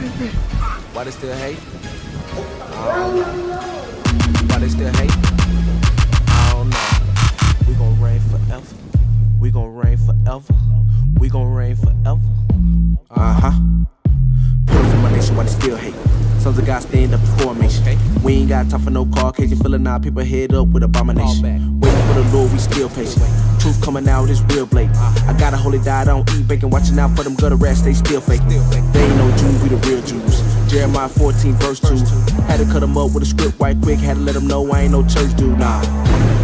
Why they still hate? Why they still hate? I don't know. We gon' reign forever. We gon' reign forever. We gon' reign forever. Put up for my nation while they still hate. Sons of God stand up before me. We ain't got time for no Caucasian feeling our people head up with abomination. Waiting for the Lord, we still patient. Truth coming out is real blatant. I got a holy diet, I don't eat bacon. Watching out for them gutter rats, they still faking. They ain't no Jews, we the real Jews. Jeremiah 14 verse 2. Had to cut them up with a script right quick. Had to let them know I ain't no church dude. Nah,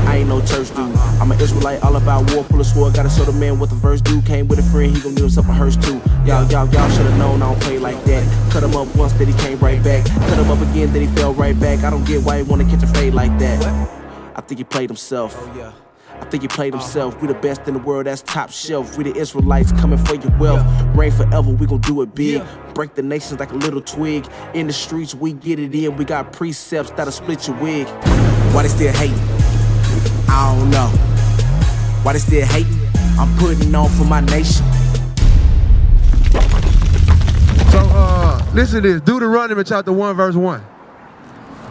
I ain't no church dude. I'm an Israelite, all about war, pull a sword. Gotta show the man what the verse do. Came with a friend, he gon' need himself a hearse too. Y'all should've known I don't play like that. Cut him up once, then he came right back. Cut him up again, then he fell right back. I don't get why he wanna catch a fade like that. I think he played himself. I think he played himself. We the best in the world, that's top shelf. We the Israelites coming for your wealth. Reign forever, we gon' do it big. Break the nations like a little twig. In the streets, we get it in. We got precepts that'll split your wig. Why they still hating? I don't know. Why they still hating? I'm putting on for my nation. So, listen to this. Deuteronomy chapter 1, verse 1.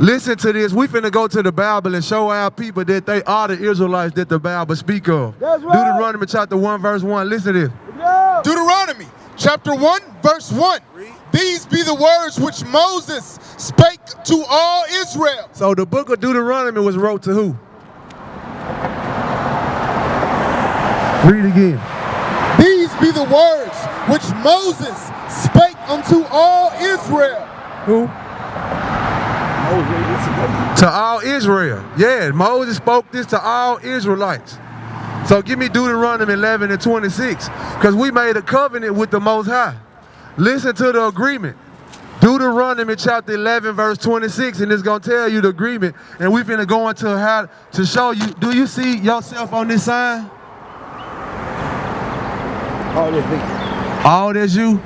Listen to this. We finna go to the Bible and show our people that they are the Israelites that the Bible speak of. That's right. Deuteronomy chapter 1, verse 1. Listen to this. Deuteronomy chapter 1, verse 1. These be the words which Moses spake to all Israel. So the book of Deuteronomy was wrote to who? Read again. These be the words which Moses spake unto all Israel. Who? To all Israel. Yeah, Moses spoke this to all Israelites. So give me Deuteronomy 11 and 26, because we made a covenant with the Most High. Listen to the agreement. Deuteronomy chapter 11 verse 26, and it's going to tell you the agreement, and we finna go into how to show you. Do you see yourself on this sign? All that's you?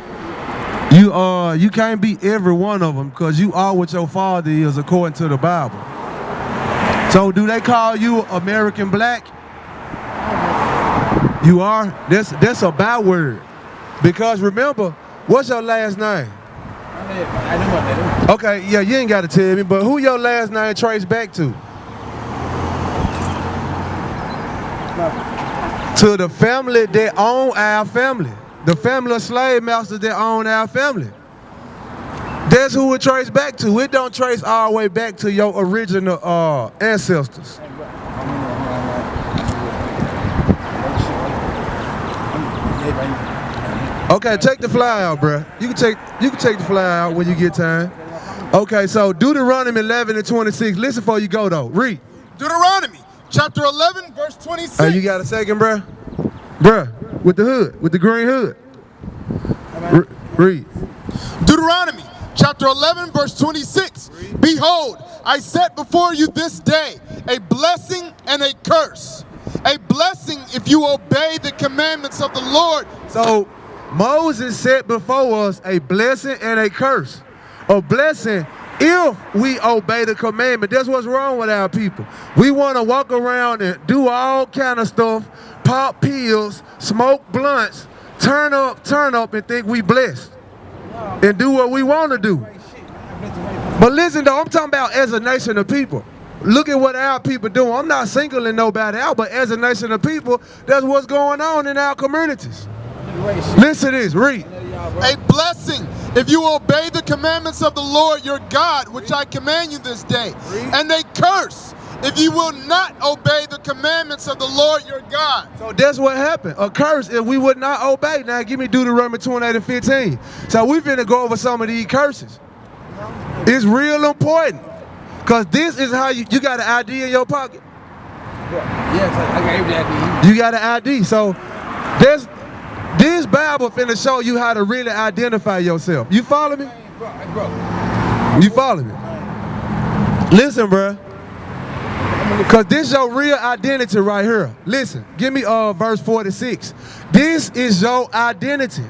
You can't be every one of them, because you are what your father is according to the Bible. So do they call you American black? You are? That's a bad word. Because remember, what's your last name? Okay, yeah, you ain't got to tell me, but who your last name trace back to? To the family that own our family. The family of slave masters that own our family. That's who it traces back to. It don't trace all the way back to your original ancestors. Okay, take the fly out, bruh. You can take the fly out when you get time. Okay, so Deuteronomy 11 and 26. Listen before you go though. Read. Deuteronomy chapter 11 verse 26. Hey, you got a second, bruh? Bruh, with the hood, with the green hood. Read. Deuteronomy chapter 11 verse 26. Behold, I set before you this day a blessing and a curse. A blessing if you obey the commandments of the Lord. So Moses set before us a blessing and a curse. A blessing if we obey the commandment. That's what's wrong with our people. We want to walk around and do all kind of stuff, pop pills, smoke blunts, turn up and think we blessed and do what we want to do. But listen though, I'm talking about as a nation of people. Look at what our people do. I'm not singling nobody out, but as a nation of people, that's what's going on in our communities. Listen to this, read. A blessing if you obey the commandments of the Lord your God, which I command you this day. And a curse if you will not obey the commandments of the Lord your God. So that's what happened. A curse if we would not obey. Now give me Deuteronomy 28 and 15. So we finna go over some of these curses. It's real important. Because this is how you got an ID in your pocket. Yes, I got every ID. You got an ID. So this Bible finna show you how to really identify yourself. You follow me? You follow me? Listen, bruh. Because this is your real identity right here. Listen, give me verse 46. This is your identity.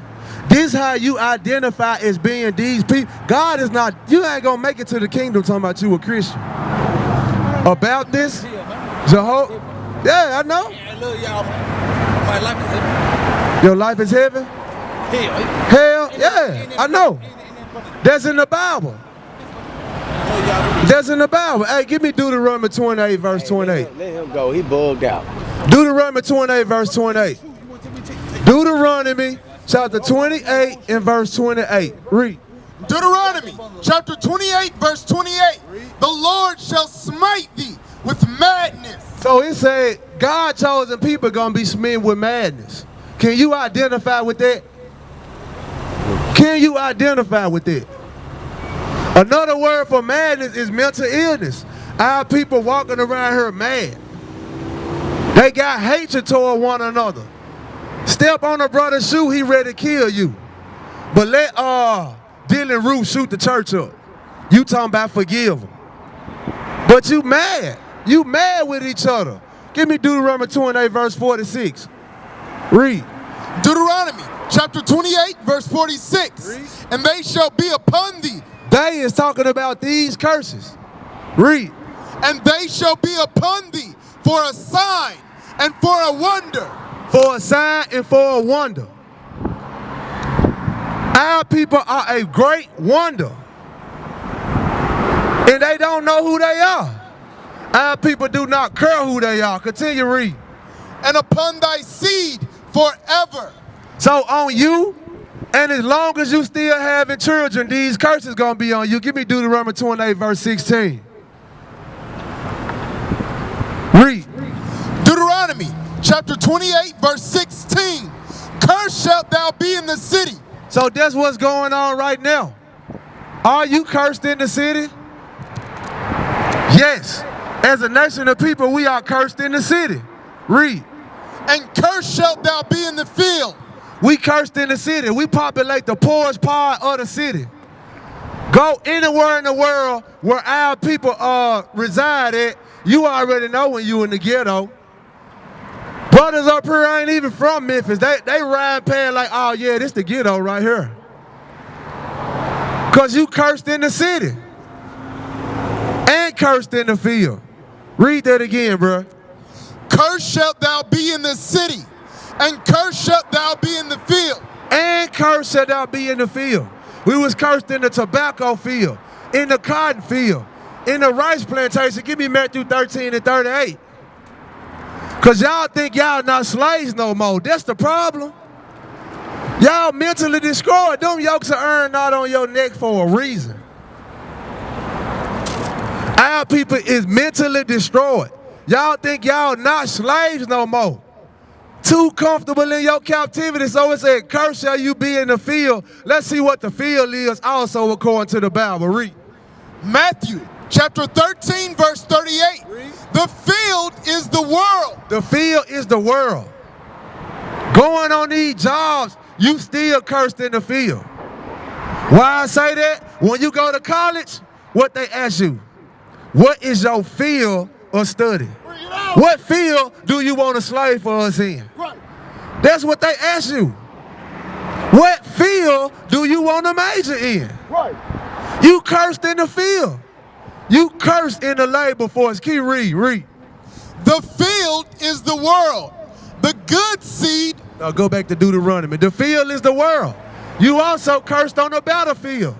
This is how you identify as being these people. God is not, you ain't gonna make it to the kingdom talking about you a Christian. About this, Jehovah, yeah, I know. My life is heaven. Your life is heaven? Hell. Hell, yeah, I know. That's in the Bible. That's in the Bible. Hey, give me Deuteronomy 28, verse 28. Let him go. He bugged out. Deuteronomy 28, verse 28. Deuteronomy chapter 28 and verse 28. Read. Deuteronomy chapter 28, verse 28. The Lord shall smite thee with madness. So it said, God chosen people gonna be smitten with madness. Can you identify with that? Can you identify with that? Another word for madness is mental illness. Our people walking around here mad. They got hatred toward one another. Step on a brother's shoe, he ready to kill you. But let Dylan Ruth shoot the church up. You talking about forgive them. But you mad. You mad with each other. Give me Deuteronomy 28, verse 46. Read. Deuteronomy chapter 28, verse 46. Read. And they shall be upon thee. They is talking about these curses. Read. And they shall be upon thee for a sign and for a wonder. For a sign and for a wonder. Our people are a great wonder. And they don't know who they are. Our people do not care who they are. Continue to read. And upon thy seed forever. So on you, and as long as you still having children, these curses gonna be on you. Give me Deuteronomy 28, verse 16. Read. Deuteronomy chapter 28, verse 16. Cursed shalt thou be in the city. So that's what's going on right now. Are you cursed in the city? Yes. As a nation of people, we are cursed in the city. Read. And cursed shalt thou be in the field. We cursed in the city. We populate the poorest part of the city. Go anywhere in the world where our people reside at, you already know when you in the ghetto. Brothers up here ain't even from Memphis. They ride past like, oh yeah, this the ghetto right here. Cause you cursed in the city. And cursed in the field. Read that again, bro. Cursed shalt thou be in the city, and cursed shalt thou be in the field. And cursed shalt thou be in the field. We was cursed in the tobacco field, in the cotton field, in the rice plantation. Give me Matthew 13 and 38. Because y'all think y'all not slaves no more. That's the problem. Y'all mentally destroyed. Them yokes are earned out on your neck for a reason. Our people is mentally destroyed. Y'all think y'all not slaves no more. Too comfortable in your captivity. So it said, cursed shall you be in the field. Let's see what the field is also according to the Bible. Read. Matthew chapter 13, verse 38. Read. The field is the world. The field is the world. Going on these jobs, you still cursed in the field. Why I say that? When you go to college, what they ask you? What is your field of study? What field do you want to slave for us in? Right. That's what they ask you. What field do you want to major in? Right. You cursed in the field. You cursed in the labor force. Keep read. The field is the world. The good seed. Now go back to Deuteronomy. The field is the world. You also cursed on the battlefield.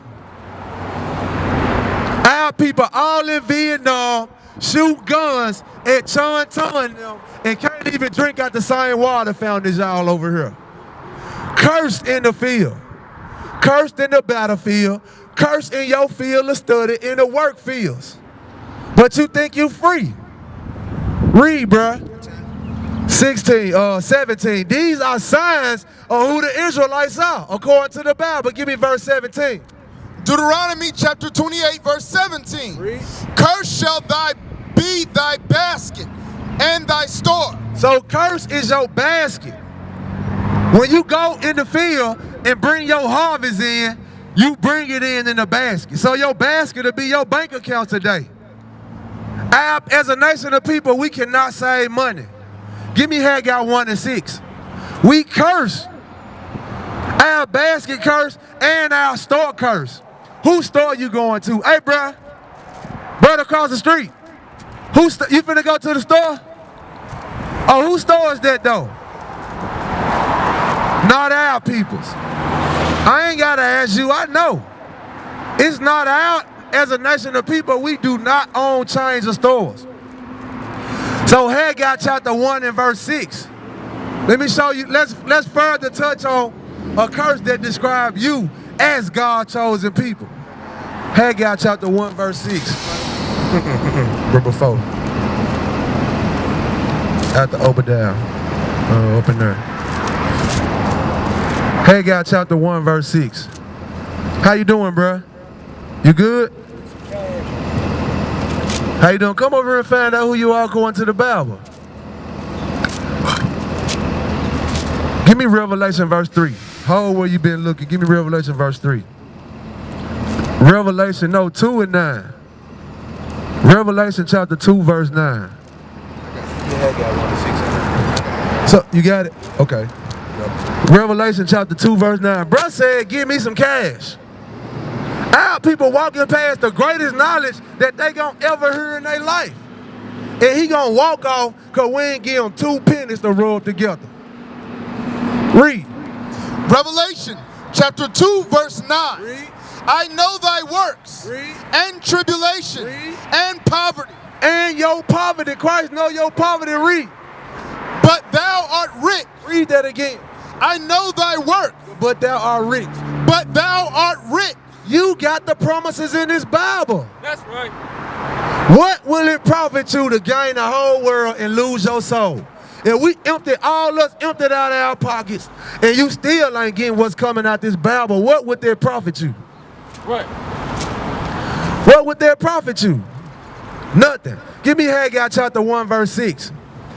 Our people all in Vietnam shoot guns at Chon and can't even drink out the same water fountain as y'all over here. Cursed in the field. Cursed in the battlefield. Cursed in your field of study, in the work fields. But you think you free. Read, bruh. 17. These are signs of who the Israelites are, according to the Bible. Give me verse 17. Deuteronomy chapter 28, verse 17. Read. Cursed shall be thy basket and thy store. So curse is your basket. When you go in the field and bring your harvest in, you bring it in the basket. So your basket will be your bank account today. As a nation of people, we cannot save money. Give me Haggai 1 and 6. We curse. Our basket curse and our store curse. Whose store you going to? Hey, bruh. Brother across the street. You finna go to the store? Oh, whose store is that though? Not our people's. I ain't gotta ask you, I know. It's not out as a nation of people. We do not own chains or stores. So Haggai chapter 1 and verse 6. Let me show you, let's further touch on a curse that describes you as God's chosen people. Haggai chapter 1 verse 6. Before. After Obadiah. Open there. Haggai chapter 1 verse 6. How you doing, bruh? You good? How you doing? Come over here and find out who you are going to the Bible. Give me Revelation verse 3. How where you been looking? Give me Revelation verse 3. Revelation, no, 2 and 9. Revelation chapter 2 verse 9. So, you got it? Okay. Revelation chapter 2 verse 9. Bruh said, give me some cash. Our people walking past the greatest knowledge that they gonna ever hear in their life. And he gonna walk off because we ain't give him 2 pennies to rub together. Read. Revelation chapter 2 verse 9. Read. I know thy works, Read. and tribulation, Read. and poverty. And your poverty. Christ know your poverty. Read. But thou art rich. Read that again. I know thy works, But thou art rich. but thou art rich. You got the promises in this Bible. That's right. What will it profit you to gain the whole world and lose your soul? If we emptied out of our pockets, and you still ain't getting what's coming out this Bible, what would that profit you? Right. What would that profit you? Nothing. Give me Haggai chapter 1 verse 6.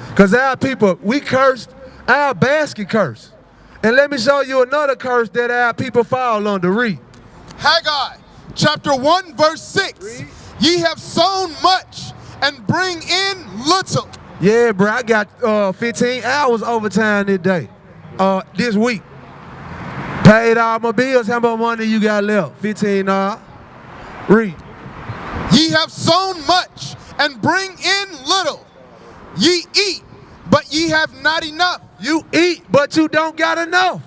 Because our people, we cursed, our basket curse. And let me show you another curse that our people fall under. Read. Haggai chapter 1 verse 6. Read. Ye have sown much and bring in little. Yeah, bro, I got 15 hours overtime this week. Paid all my bills. How much money you got left? 15 Read. Ye have sown much and bring in little. Ye eat, but ye have not enough. You eat, but you don't got enough.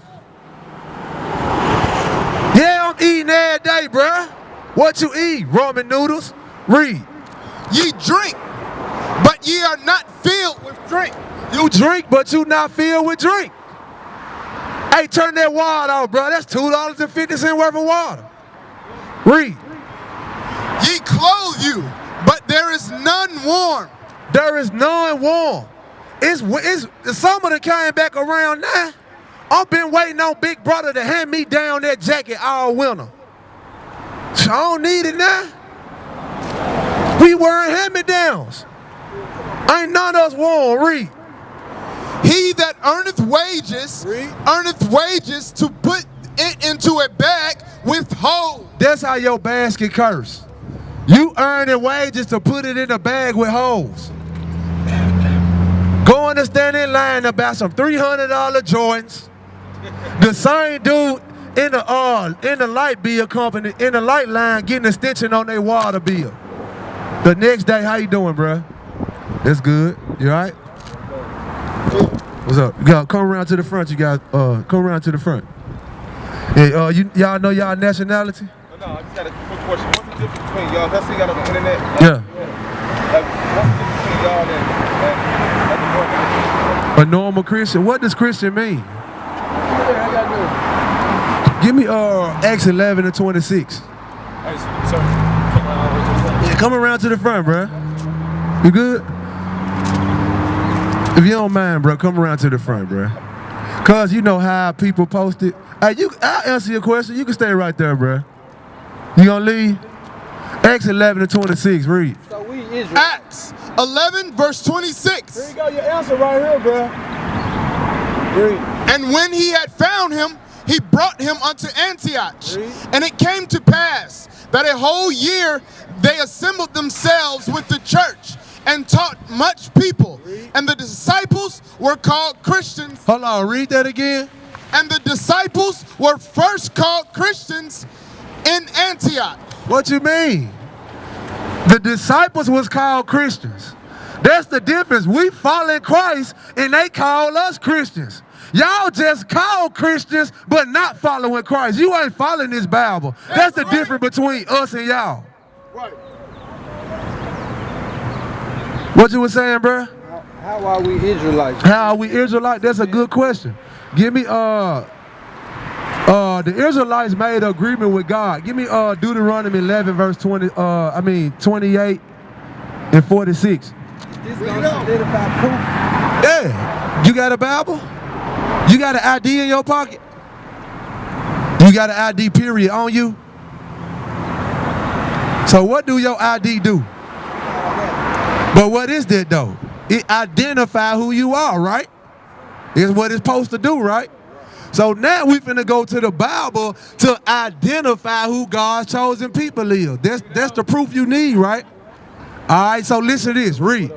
Yeah, I'm eating every day, bruh. What you eat? Ramen noodles? Read. Ye drink, but ye are not filled with drink. You drink, but you not filled with drink. Hey, turn that water off, bro. That's $2.50 worth of water. Read. Ye clothe you, but there is none warm. There is none warm. It's the summer that came back around now. I've been waiting on Big Brother to hand me down that jacket all winter. So I don't need it now. We wearing hand-me-downs. Ain't none of us warm. Read. He that earneth wages to put it into a bag with holes. That's how your basket curse. You earning wages to put it in a bag with holes. Going to stand in line about some $300 Jordans. The same dude in the light bill company, in the light line, getting an extension on their water bill. The next day, how you doing, bruh? That's good. You all right? What's up? You gotta come around to the front. You guys, come around to the front. Hey, y'all know y'all nationality? No, I just got a quick question. What's the difference between y'all? That's y'all on the internet. Yeah. Like, what's the difference between y'all and the normal? A normal Christian. What does Christian mean? Give me Acts 11 and 26. Hey, sir. Yeah, come around to the front, bro. You good? If you don't mind, bro, come around to the front, bro. Cause you know how people post it. Hey, I'll answer your question. You can stay right there, bro. You gonna leave? Acts 11 and 26. Read. So we Israel. Acts 11 verse 26. There you go, your answer right here, bro. Read. And when he had found him, he brought him unto Antioch. Read. And it came to pass that a whole year they assembled themselves with the church and taught much people. Read. And the disciples were called Christians. Hold on, read that again. And the disciples were first called Christians in Antioch. What you mean? The disciples was called Christians. That's the difference. We follow Christ and they call us Christians. Y'all just call Christians, but not following Christ. You ain't following this Bible. That's the difference between us and y'all. Right. What you was saying, bruh? How are we Israelites? How are we Israelites? That's a good question. Give me, the Israelites made an agreement with God. Give me Deuteronomy 11, verse 28 and 46. This gonna solidify proof. Yeah. You got a Bible? You got an ID in your pocket? You got an ID period on you? So what do your ID do? But what is that though? It identify who you are, right? It's what it's supposed to do, right? So now we finna go to the Bible to identify who God's chosen people is. That's the proof you need, right? All right, so listen to this, read.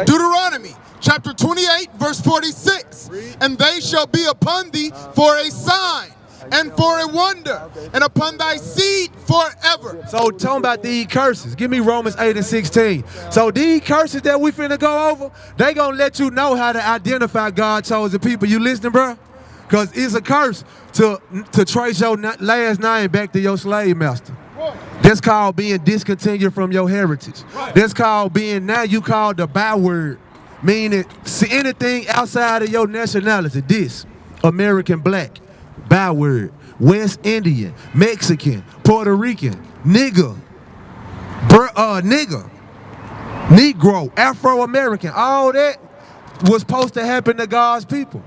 Deuteronomy chapter 28, verse 46. And they shall be upon thee for a sign and for a wonder, and upon thy seed forever. So talking about these curses, give me Romans 8 and 16. So these curses that we finna go over, they gonna let you know how to identify God's chosen people. You listening, bro? Because it's a curse to trace your last name back to your slave master. That's called being discontinued from your heritage. That's called being, now you called the byword, meaning see anything outside of your nationality. This, American black, byword, West Indian, Mexican, Puerto Rican, nigger, Negro, Afro-American, all that was supposed to happen to God's people.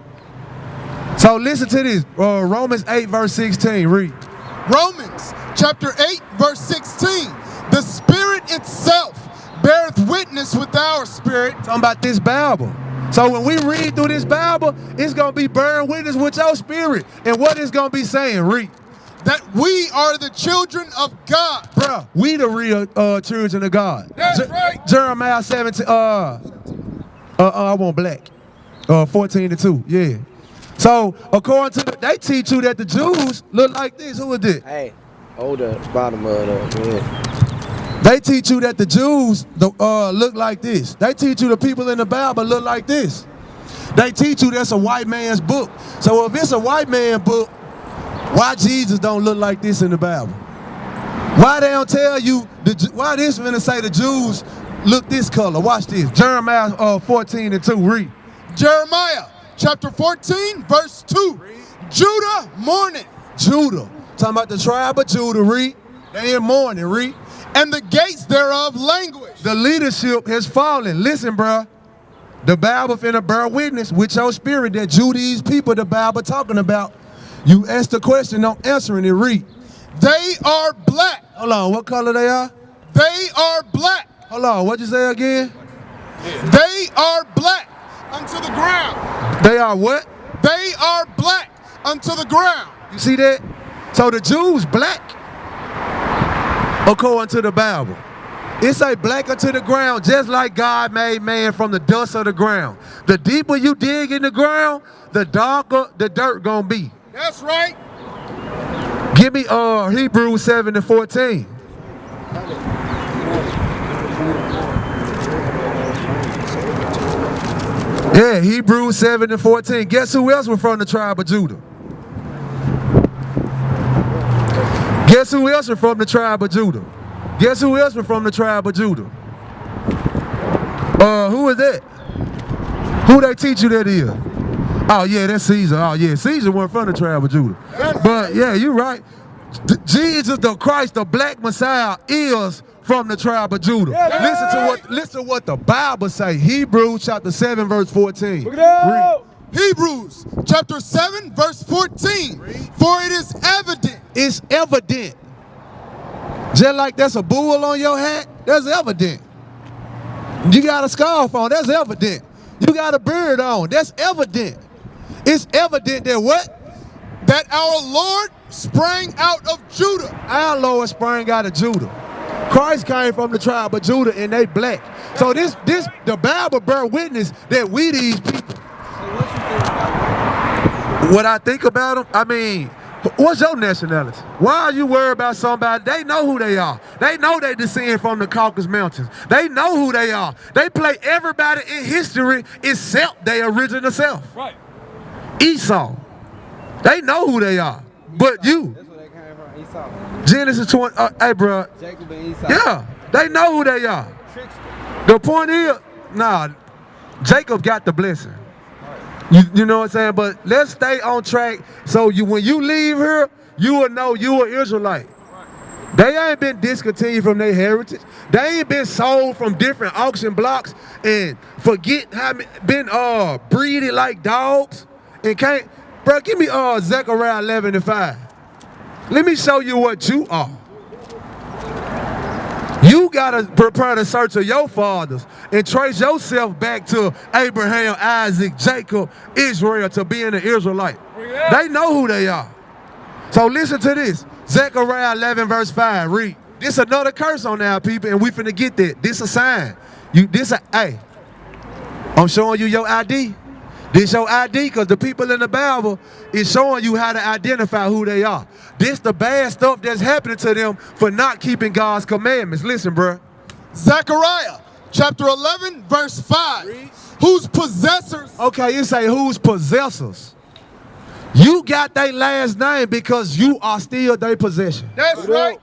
So listen to this, Romans 8 verse 16, read. Romans chapter 8 verse 16. The Spirit itself beareth witness with our spirit. Talking about this Bible. So when we read through this Bible, it's going to be bearing witness with your spirit. And what it's going to be saying, read. That we are the children of God. Bruh, we the real children of God. That's right. Jeremiah 17, I want black. 14 and 2, yeah. So according to they teach you that the Jews look like this. Who is this? Hey, hold the bottom of the yeah. They teach you that the Jews look like this. They teach you the people in the Bible look like this. They teach you that's a white man's book. So if it's a white man's book, why Jesus don't look like this in the Bible? Why they don't tell you, why this finna say the Jews look this color? Watch this, Jeremiah 14 and 2, read. Jeremiah chapter 14 verse 2. Judah mourneth. Judah, talking about the tribe of Judah, read. They in mourning, read. And the gates thereof languish. The leadership has fallen. Listen, bruh. The Bible finna bear witness with your spirit that you these people the Bible talking about. You ask the question, don't answering it, read. They are black. Hold on, what color they are? They are black. Hold on, what'd you say again? They are black unto the ground. They are what? They are black unto the ground. You see that? So the Jews black, according to the Bible. It say black unto the ground, just like God made man from the dust of the ground. The deeper you dig in the ground, the darker the dirt gonna be. That's right. Give me Hebrews 7 and 14. Yeah, Hebrews 7 and 14. Guess who else was from the tribe of Judah? Guess who else was from the tribe of Judah? Guess who else was from the tribe of Judah? Who is that? Who they teach you that is? Oh yeah, that's Caesar. Oh yeah, Caesar wasn't from the tribe of Judah. But yeah, you're right. Jesus the Christ, the black Messiah, is from the tribe of Judah. Listen to what the Bible say. Hebrews chapter 7 verse 14. Read. Hebrews chapter 7 verse 14. For it is evident. It's evident. Just like that's a bull on your hat, that's evident. You got a scarf on, that's evident. You got a beard on, that's evident. It's evident that what? That our Lord sprang out of Judah. Our Lord sprang out of Judah. Christ came from the tribe of Judah and they black. So the Bible bear witness that we these people. What I think about them, I mean, what's your nationality? Why are you worried about somebody? They know who they are. They know they descend from the Caucasus Mountains. They know who they are. They play everybody in history except their original self. Right. Esau. They know who they are, but you. That's where they came from, Esau. Genesis 20, hey, bro. Jacob and Esau. Yeah, they know who they are. Trickster. The point is, nah, Jacob got the blessing. You know what I'm saying? But let's stay on track so when you leave here, you will know you an Israelite. They ain't been discontinued from their heritage. They ain't been sold from different auction blocks and been breeded like dogs and can't. Bro, give me Zechariah 11:5. Let me show you what you are. You gotta prepare the search of your fathers and trace yourself back to Abraham, Isaac, Jacob, Israel to being an Israelite. They know who they are. So listen to this. Zechariah 11:5. Read. This another curse on our people, and we finna get that. This a sign. Hey, I'm showing you your ID. This your ID, because the people in the Bible is showing you how to identify who they are. This the bad stuff that's happening to them for not keeping God's commandments. Listen, bro. Zechariah chapter 11, verse 5. Read. Whose possessors. Okay, you say whose possessors. You got their last name because you are still their possession. That's right.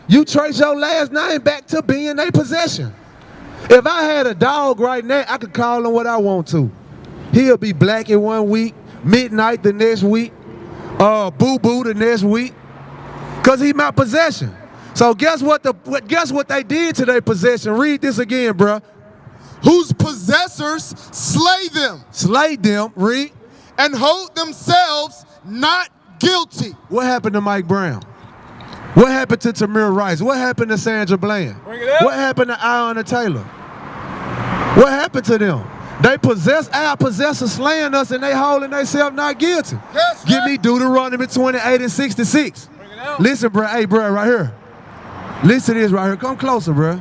You trace your last name back to being their possession. If I had a dog right now, I could call him what I want to. He'll be Black in 1 week, Midnight the next week, Boo Boo the next week, cause he my possession. So guess what they did to their possession? Read this again, bruh. Whose possessors slay them. Slay them. Read. And hold themselves not guilty. What happened to Mike Brown? What happened to Tamir Rice? What happened to Sandra Bland? What happened to Ayanna Taylor? What happened to them? They our possessors slaying us and they holding themselves not guilty. Yes, Give me Deuteronomy 28:66. Listen, bro. Hey, bro, right here. Listen to this right here. Come closer, bro.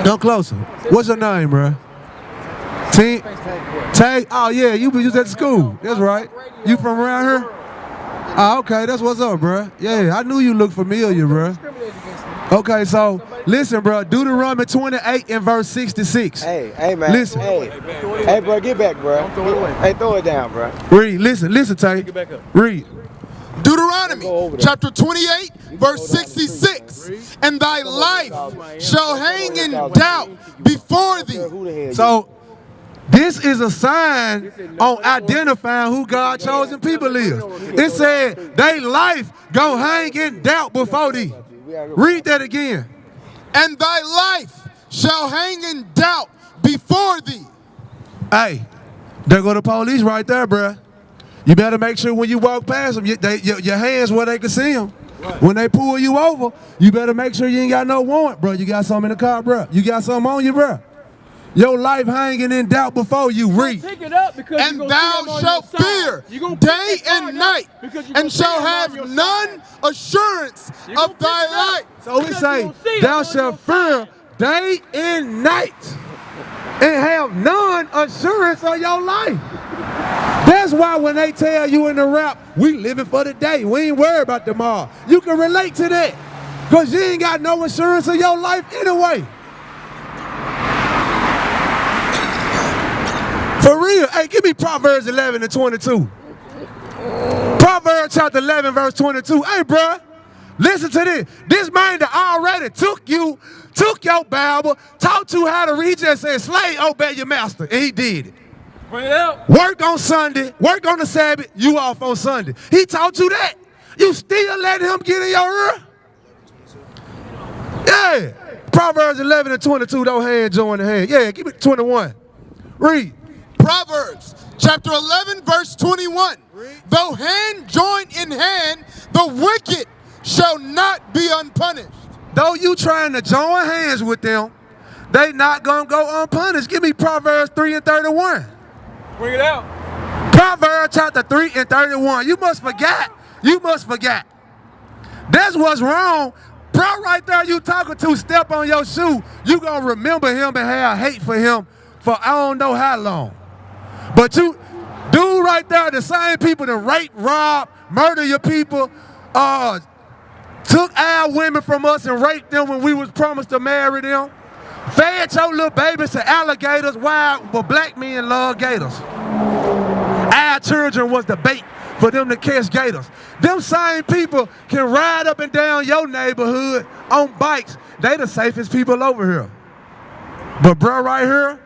Come closer. What's your name, bro? Tag. Oh, yeah, you was at school. That's right. You from around here? Oh, okay, that's what's up, bro. Yeah, I knew you looked familiar, bro. Okay, so listen, bro. Deuteronomy 28:66. Hey, man. Listen. Hey, bro, get back, bro. Hey, throw it down, bro. Read. Listen, Tay. Read. Deuteronomy chapter 28, verse 66. And thy life shall hang in doubt before thee. So this is a sign on identifying who God's chosen people is. It said, they life gonna hang in doubt before thee. Read that again. And thy life shall hang in doubt before thee. Hey, there go the police right there, bruh. You better make sure when you walk past them, your hands where they can see them. When they pull you over, you better make sure you ain't got no warrant, bro. You got something in the car, bro. You got something on you, bro. Your life hanging in doubt before you read. And thou shalt fear day and night, and shall have none assurance of thy life. So we say, thou shalt fear day and night, and have none assurance of your life. That's why when they tell you in the rap, we living for the day, we ain't worried about tomorrow. You can relate to that, because you ain't got no assurance of your life anyway. For real, hey, give me Proverbs 11:22. Proverbs chapter 11, verse 22. Hey, bro, listen to this. This man that already took your Bible, taught you how to read, just said, slave, obey your master, and he did it. Bring it out. Work on Sunday, work on the Sabbath, you off on Sunday. He taught you that. You still let him get in your ear? Yeah. Proverbs 11:22, don't hand join the hand. Yeah, give me 21. Read. Proverbs chapter 11, verse 21. Though hand join in hand, the wicked shall not be unpunished. Though you trying to join hands with them, they not gonna go unpunished. Give me Proverbs 3:31. Bring it out. Proverbs chapter 3:31. You must forget. You must forget. That's what's wrong. Bro, right there you talking to, step on your shoe, you gonna remember him and have hate for him for I don't know how long. But you, dude right there, the same people that rape, rob, murder your people, took our women from us and raped them when we was promised to marry them, fed your little babies to alligators, why but black men love gators. Our children was the bait for them to catch gators. Them same people can ride up and down your neighborhood on bikes. They the safest people over here. But bro, right here,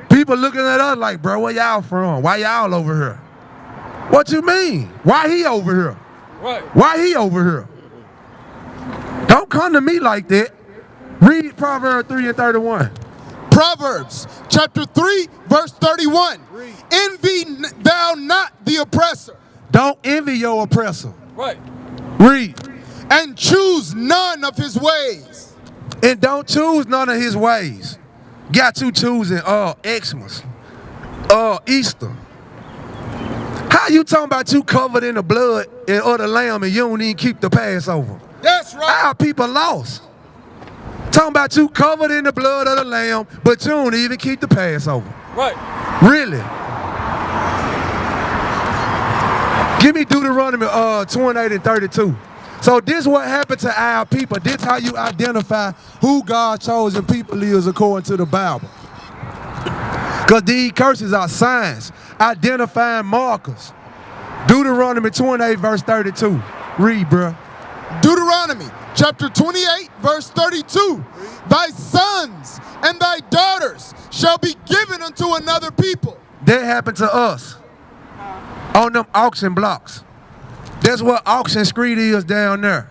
people looking at us like, bro, where y'all from? Why y'all over here? What you mean? Why he over here? Right. Why he over here? Don't come to me like that. Read Proverbs 3:31. Proverbs chapter 3, verse 31. Envy thou not the oppressor. Don't envy your oppressor. Right. Read. And choose none of his ways. And don't choose none of his ways. Got you choosing Xmas, Easter. How you talking about you covered in the blood of the lamb and you don't even keep the Passover? That's right. Our people lost. Talking about you covered in the blood of the lamb, but you don't even keep the Passover. Right. Really? Give me Deuteronomy 28 and 32. So this is what happened to our people. This is how you identify who God's chosen people is according to the Bible. Because these curses are signs, identifying markers. Deuteronomy 28 verse 32. Read, bro. Deuteronomy chapter 28, verse 32. Thy sons and thy daughters shall be given unto another people. That happened to us on them auction blocks. That's what Auction Street is down there.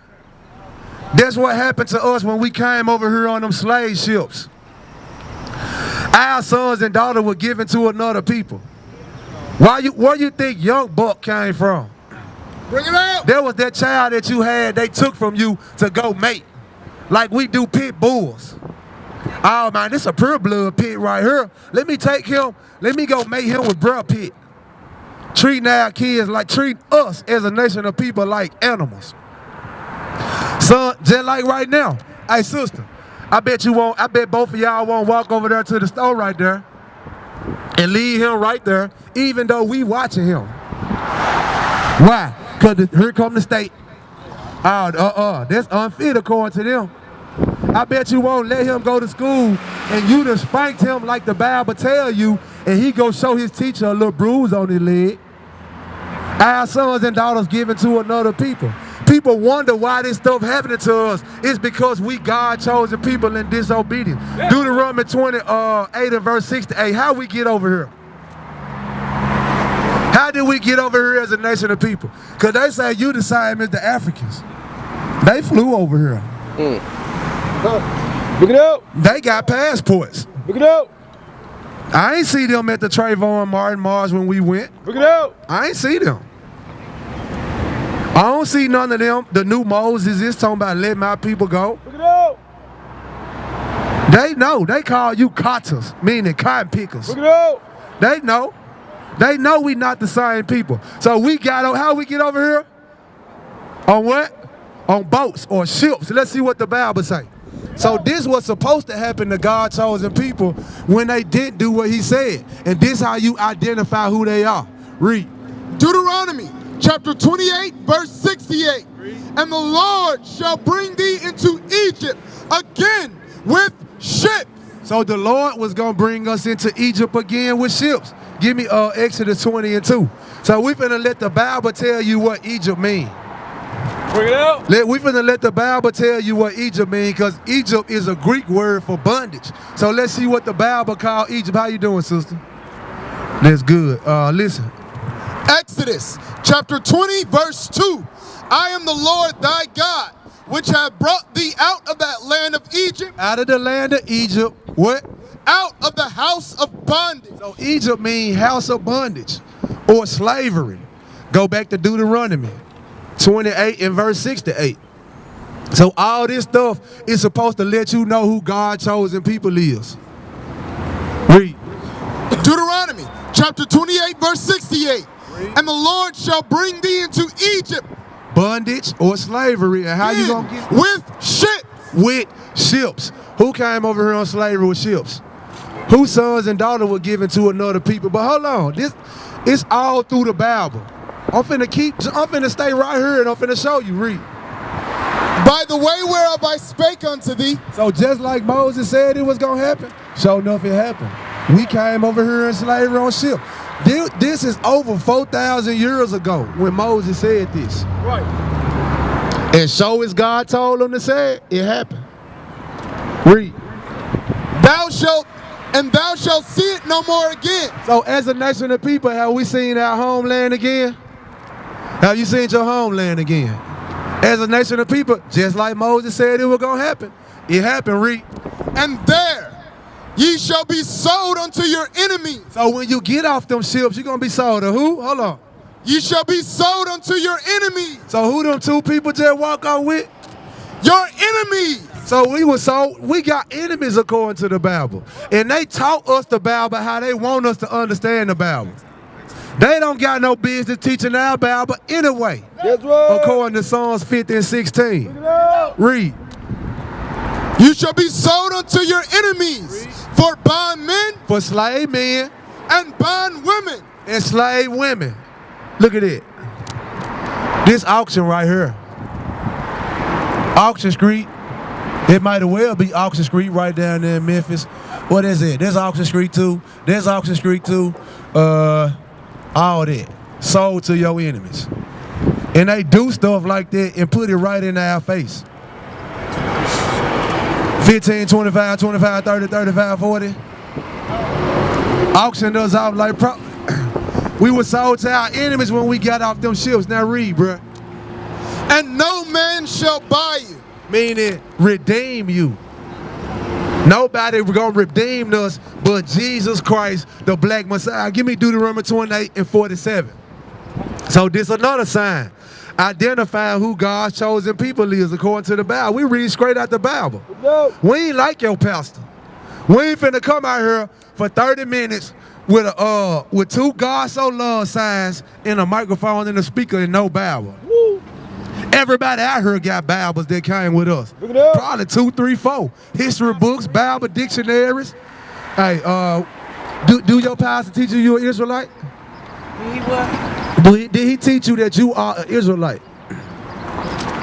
That's what happened to us when we came over here on them slave ships. Our sons and daughters were given to another people. Where you think Young Buck came from? Bring it out. There was that child that you had, they took from you to go mate. Like we do pit bulls. Oh man, this a pure blood pit right here. Let me take him, let me go mate him with Bruh Pit. Treating our kids like, treat us as a nation of people like animals. Son, just like right now. Hey sister, I bet both of y'all won't walk over there to the store right there and leave him right there, even though we watching him. Why? Because here come the state. That's unfit according to them. I bet you won't let him go to school and you done spanked him like the Bible tell you, and he go show his teacher a little bruise on his leg. Our sons and daughters given to another people. People wonder why this stuff happening to us. It's because we God-chosen people in disobedience. Yeah. Deuteronomy 28 and verse 68. How we get over here? How did we get over here as a nation of people? Because they say you the same as the Africans. They flew over here. Look it up. They got passports. Look it up. I ain't see them at the Trayvon Martin March when we went. Look it up. I ain't see them. I don't see none of them. The new Moses is talking about let my people go. Look it up. They know. They call you cotters, meaning cotton pickers. Look it up. They know. They know we not the same people. So we got, how we get over here? On what? On boats or ships. Let's see what the Bible say. So this was supposed to happen to God's chosen people when they didn't do what he said. And this how you identify who they are. Read. Deuteronomy chapter 28, verse 68. And the Lord shall bring thee into Egypt again with ships. So the Lord was going to bring us into Egypt again with ships. Give me Exodus 20 and 2. So we finna let the Bible tell you what Egypt mean. Bring it out. We finna let the Bible tell you what Egypt mean, because Egypt is a Greek word for bondage. So let's see what the Bible call Egypt. How you doing, sister? That's good. Listen. Exodus chapter 20, verse 2. I am the Lord thy God, which have brought thee out of that land of Egypt. Out of the land of Egypt. What? Out of the house of bondage. So Egypt means house of bondage or slavery. Go back to Deuteronomy 28 and verse 68. So all this stuff is supposed to let you know who God's chosen people is. Read. Deuteronomy chapter 28, verse 68. Read. And the Lord shall bring thee into Egypt. Bondage or slavery. And how you gonna get with ships. With ships. Who came over here on slavery with ships? Whose sons and daughters were given to another people? But hold on, it's all through the Bible. I'm finna stay right here and I'm finna show you. Read. By the way whereof I spake unto thee. So just like Moses said it was gonna happen, sure enough it happened. We came over here in slavery on ship. This is over 4,000 years ago when Moses said this. Right. And so as God told him to say it, it happened. Read. Thou shalt see it no more again. So as a nation of people, have we seen our homeland again? Have you seen your homeland again? As a nation of people, just like Moses said it was going to happen. It happened, read. And there ye shall be sold unto your enemies. So when you get off them ships, you're going to be sold to who? Hold on. Ye shall be sold unto your enemies. So who them two people just walk off with? Your enemies. So we got enemies according to the Bible. And they taught us the Bible how they want us to understand the Bible. They don't got no business teaching our Bible anyway. That's right. According to Psalms 50 and 16. Read. You shall be sold unto your enemies. For bondmen For slave men and bondwomen. and slave women. Look at it. This auction right here. Auction Street. It might as well be Auction Street right down there in Memphis. What is it? There's Auction Street too. There's Auction Street too. All that. Sold to your enemies. And they do stuff like that and put it right in our face. 15, 25, 25, 30, 35, 40. Auctioned us off like we were sold to our enemies when we got off them ships. Now read, bruh. And no man shall buy you. Meaning redeem you. Nobody gonna redeem us but Jesus Christ, the black Messiah. Give me Deuteronomy 28 and 47. So this another sign. Identifying who God's chosen people is according to the Bible. We read straight out the Bible. We ain't like your pastor. We ain't finna come out here for 30 minutes with two God so love signs and a microphone and a speaker and no Bible. Everybody out here got Bibles that came with us. Probably 2, 3, 4. History books, Bible dictionaries. Hey, do your pastor teach you an Israelite? He what? Did he teach you that you are an Israelite?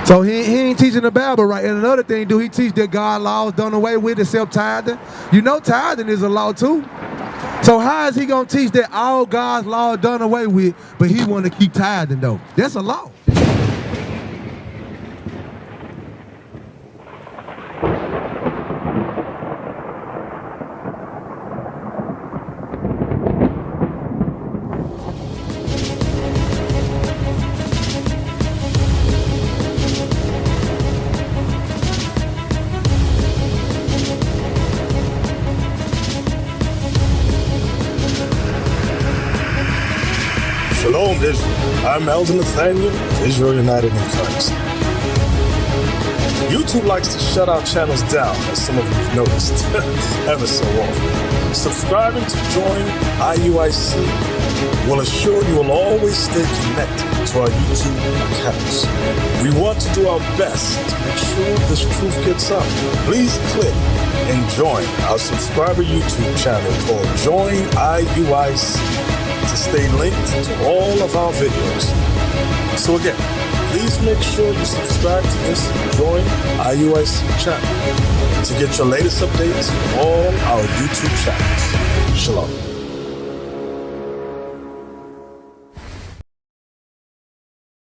So he ain't teaching the Bible right. And another thing, do he teach that God's laws done away with except tithing? You know tithing is a law too. So how is he gonna teach that all God's laws done away with, but he want to keep tithing though? That's a law. Shalom, Israel. I'm Elder Nathaniel of Israel United in Christ. YouTube likes to shut our channels down, as some of you have noticed, ever so often. Subscribing to join IUIC will assure you will always stay connected to our YouTube accounts. We want to do our best to make sure this truth gets out. Please click and join our subscriber YouTube channel called Join IUIC to stay linked to all of our videos. So again, please make sure you subscribe to this Join IUIC channel to get your latest updates from all our YouTube channels. Shalom.